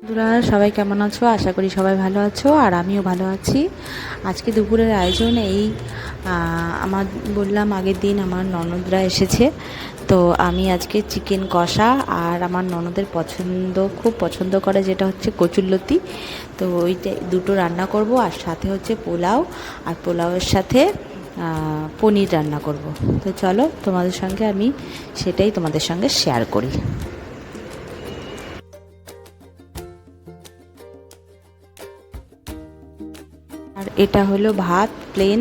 বন্ধুরা সবাই কেমন আছো? আশা করি সবাই ভালো আছো, আর আমিও ভালো আছি। আজকে দুপুরের আয়োজন এই আমার বললাম আগের দিন আমার ননদরা এসেছে, তো আমি আজকে চিকেন কষা আর আমার ননদের খুব পছন্দ করে যেটা হচ্ছে কচুরলতি, তো ওইটা দুটো রান্না করব। আর সাথে হচ্ছে পোলাও, আর পোলাওয়ের সাথে পনির রান্না করব। তো চলো তোমাদের সঙ্গে আমি সেটাই তোমাদের সঙ্গে শেয়ার করি। আর এটা হলো ভাত প্লেন,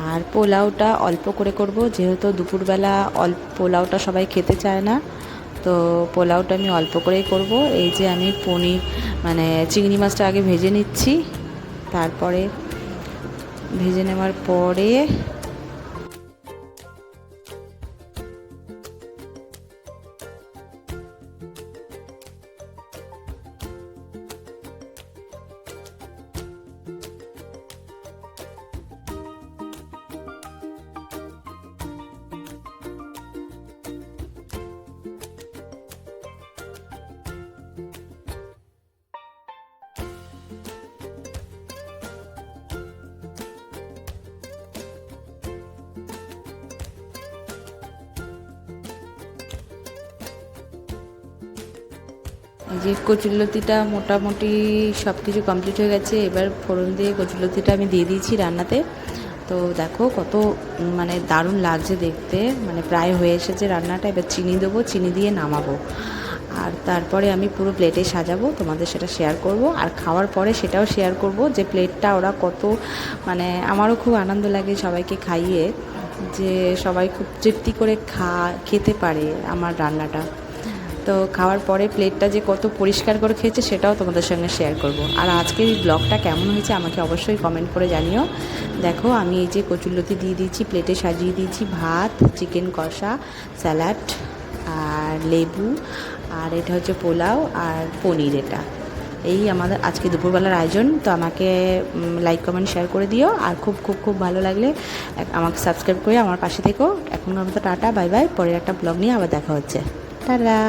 আর পোলাওটা অল্প করে করব, যেহেতু দুপুরবেলা পোলাওটা সবাই খেতে চায় না, তো পোলাওটা আমি অল্প করেই করব। এই যে আমি পনির চিংড়ি মাছটা আগে ভেজে নিচ্ছি, তারপরে ভেজে নেওয়ার পরে এই যে কচুরলতিটা মোটামুটি সব কিছু কমপ্লিট হয়ে গেছে। এবার ফোড়ন দিয়ে কচুরলতিটা আমি দিয়ে দিয়েছি রান্নাতে। তো দেখো কত দারুণ লাগছে দেখতে, প্রায় হয়ে এসেছে রান্নাটা। এবার চিনি দেবো, চিনি দিয়ে নামাবো, আর তারপরে আমি পুরো প্লেটে সাজাবো, তোমাদের সেটা শেয়ার করব। আর খাওয়ার পরে সেটাও শেয়ার করব যে প্লেটটা ওরা কত আমারও খুব আনন্দ লাগে সবাইকে খাইয়ে, যে সবাই খুব তৃপ্তি করে খেতে পারে আমার রান্নাটা। তো খাওয়ার পরে প্লেটটা যে কত পরিষ্কার করে খেয়েছে সেটাও তোমাদের সঙ্গে শেয়ার করব। আর আজকের এই ব্লগটা কেমন হয়েছে আমাকে অবশ্যই কমেন্ট করে জানিও। দেখো আমি এই যে কচুরলতি দিয়ে দিয়েছি, প্লেটে সাজিয়ে দিয়েছি ভাত, চিকেন কষা, স্যালাড আর লেবু, আর এটা হচ্ছে পোলাও আর পনির। এটা এই আমাদের আজকে দুপুরবেলার আয়োজন। তো আমাকে লাইক কমেন্ট শেয়ার করে দিও, আর খুব খুব খুব ভালো লাগলে আমাকে সাবস্ক্রাইব করে আমার পাশে থেকো। এখন আমরা তো টাটা বাই বাই, পরের একটা ব্লগ নিয়ে আবার দেখা হচ্ছে। টাটা।